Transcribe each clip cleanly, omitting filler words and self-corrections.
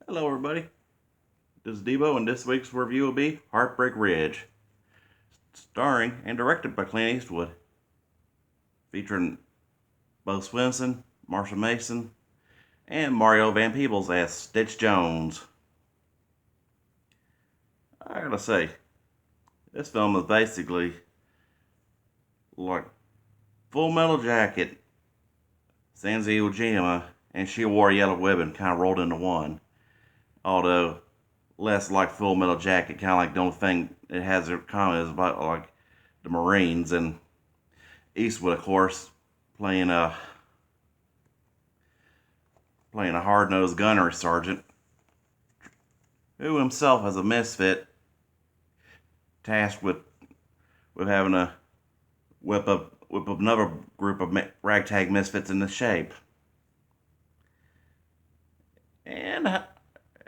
Hello, everybody. This is Debo, and this week's review will be Heartbreak Ridge, starring and directed by Clint Eastwood, featuring Bo Swenson, Marsha Mason, and Mario Van Peebles as Stitch Jones. I gotta say, this film is basically like Full Metal Jacket, Sans Iwo Jima, and She Wore a Yellow Ribbon kind of rolled into one. Although less like Full Metal Jacket, kind of like the only thing it has in common is about like the Marines, and Eastwood, of course, playing a hard-nosed gunnery sergeant who himself is a misfit, tasked with having to whip up another group of ragtag misfits into shape.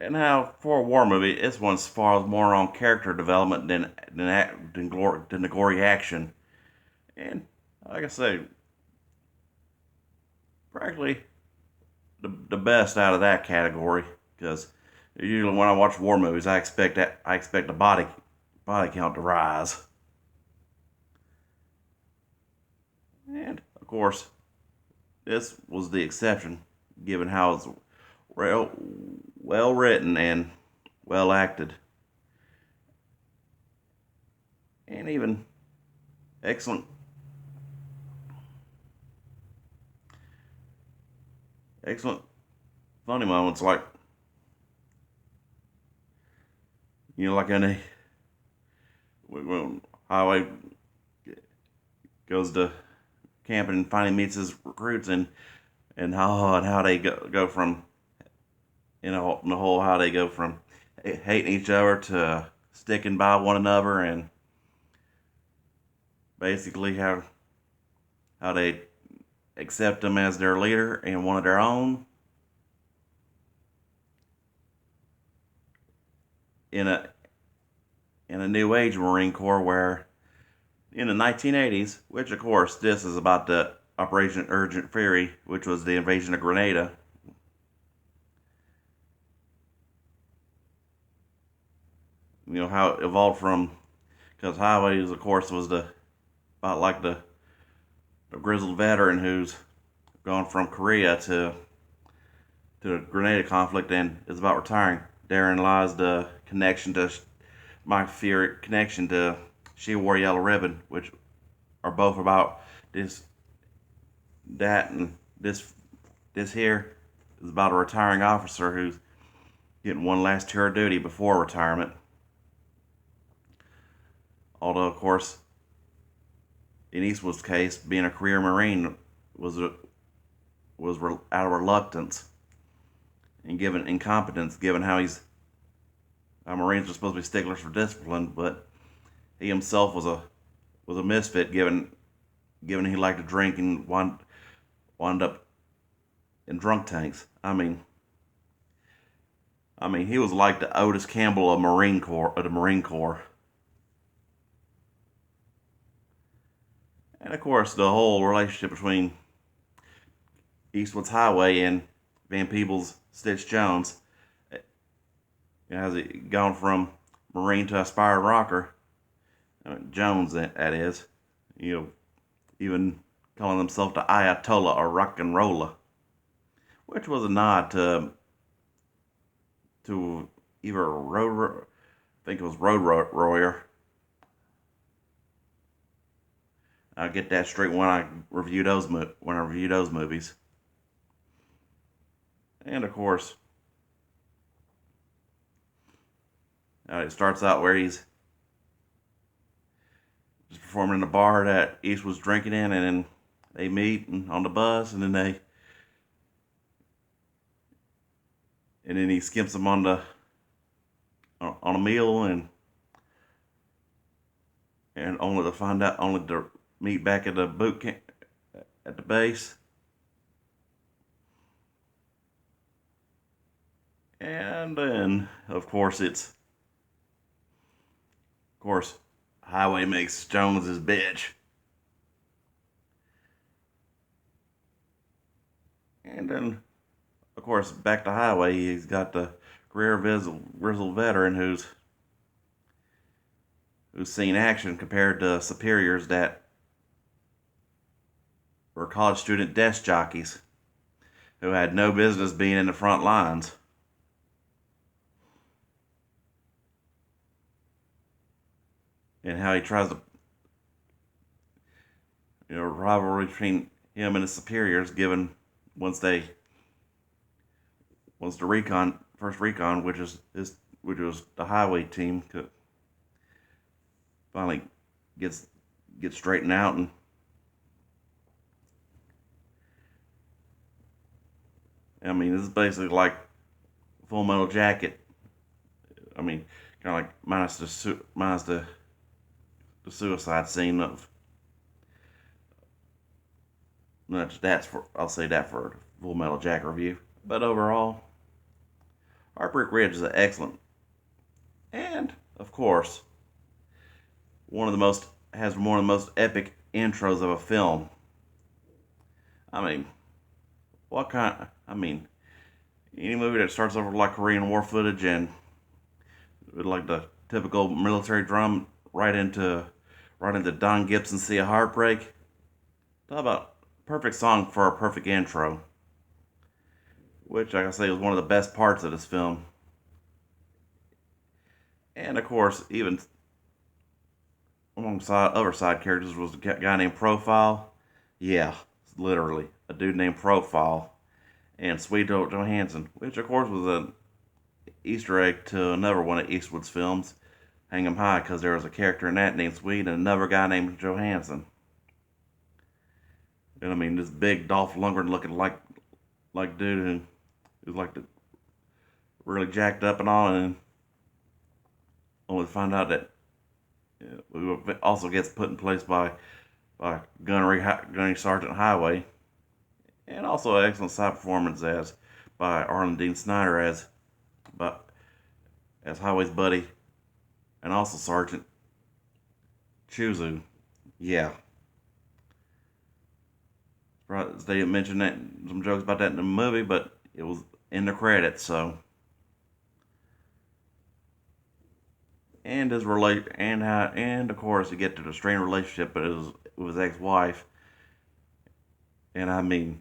And how for a war movie, this one's far more on character development than the gory action. And like I say, frankly, the best out of that category, because usually when I watch war movies, I expect the body count to rise. And of course, this was the exception, given how it's well written and well acted, and even excellent excellent funny moments, like like in a when Highway goes to camping and finally meets his recruits, and how they go from in the whole how they go from hating each other to sticking by one another, and basically how they accept him as their leader and one of their own in a new age Marine Corps, where in the 1980s, which of course this is about the Operation Urgent Fury, which was the invasion of Grenada. How it evolved from, because Highways, of course, was about like the grizzled veteran who's gone from Korea to the Grenada conflict and is about retiring. Therein lies the connection to my Fury connection to She Wore a Yellow Ribbon, which are both about that, and this here is about a retiring officer who's getting one last tour of duty before retirement. Although, of course, in Eastwood's case, being a career Marine was out of reluctance and given incompetence, given how Marines are supposed to be sticklers for discipline, but he himself was a misfit, given he liked to drink and wound up in drunk tanks. He was like the Otis Campbell of the Marine Corps. And of course, the whole relationship between Eastwood's Highway and Van Peebles' Stitch Jones, has it gone from Marine to aspired rocker. Jones, that is, even calling himself the Ayatollah or rock and roller, which was a nod to either I think it was Road Warrior. I'll get that straight when I review those movies. And of course, it starts out where he's just performing in the bar that East was drinking in, and then they meet on the bus, and then he skips them on a meal, and only to meet back at the boot camp at the base. And then, of course, Highway makes Jones his bitch. And then, of course, back to Highway, he's got the career grizzled veteran who's seen action compared to superiors that were college student desk jockeys who had no business being in the front lines. And how he tries to, rivalry between him and his superiors, given once the first recon, which was the highway team, finally gets straightened out. And I mean, this is basically like Full Metal Jacket. I mean, kind of like minus the suicide scene of. I'll say that for a Full Metal Jacket review. But overall, Heartbreak Ridge is an excellent, and of course, has one of the most epic intros of a film. I mean, any movie that starts over like Korean War footage and with like the typical military drum right into Don Gibson's Sea of Heartbreak. Talk about perfect song for a perfect intro, which, like I say, was one of the best parts of this film. And of course, even alongside other side characters was a guy named Profile. Yeah, literally a dude named Profile, and Sweet Johansson, which of course was an Easter egg to another one of Eastwood's films, Hang 'Em High, because there was a character in that named Sweet and another guy named Johansson. And I mean, this big Dolph Lundgren looking like dude who's like really jacked up and all, and only to find out that also gets put in place by Gunnery Sergeant Highway, and also an excellent side performance by Arlen Dean Snyder as Highway's buddy, and also Sergeant Chuzu. Yeah. They didn't mention that some jokes about that in the movie, but it was in the credits. So, and and of course, you get to the strained relationship with his ex-wife, and I mean,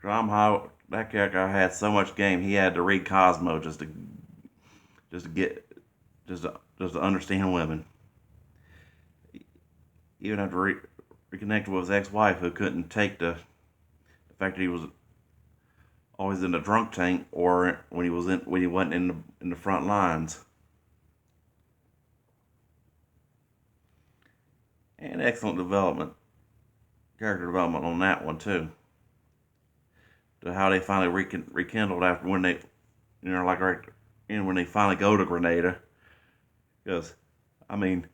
that character had so much game. He had to read Cosmo just to understand women. Even after reconnected with his ex-wife, who couldn't take the fact that he was always in the drunk tank, or when he wasn't in the front lines. And excellent character development on that one too. To how they finally rekindled after when they, when they finally go to Grenada. Because, I mean,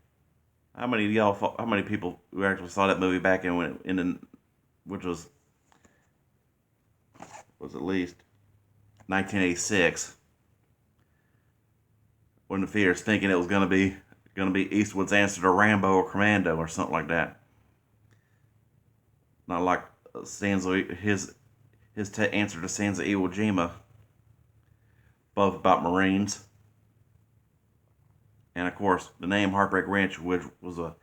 how many people who actually saw that movie back which was at least 1986, when the theaters thinking it was gonna be Eastwood's answer to Rambo or Commando or something like that. Not like his answer to Sands of Iwo Jima, both about Marines. And of course, the name Heartbreak Ridge, which was a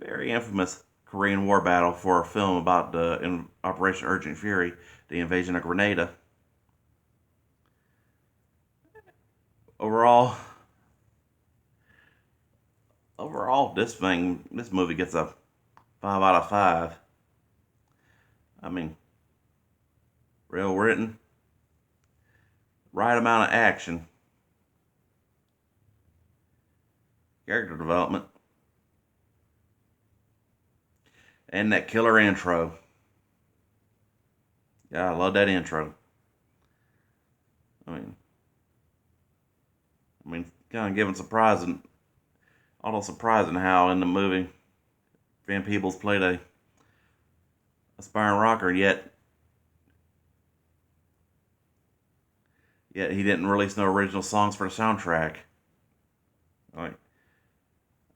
very infamous Korean War battle for a film about in Operation Urgent Fury, the invasion of Grenada. Overall, this movie gets a 5 out of 5. I mean, well written, right amount of action, character development, and that killer intro. Yeah, I love that intro. I mean, kind of surprising how in the movie Van Peebles played a aspiring rocker, yet he didn't release no original songs for the soundtrack. Like,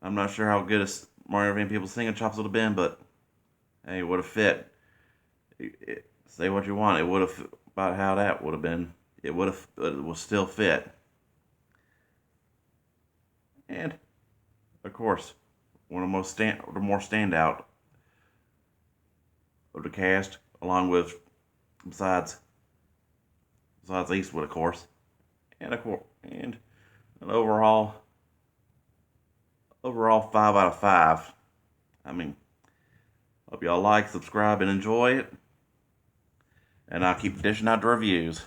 I'm not sure how good Mario Van Peebles' singing chops would have been, but hey, it would have fit. Say what you want, it would have about how that would have been it was still fit. And of course, one of the more standout of the cast, along with besides Eastwood, of course, and an overall 5 out of 5. I mean, hope y'all like, subscribe, and enjoy it. And I'll keep dishing out the reviews.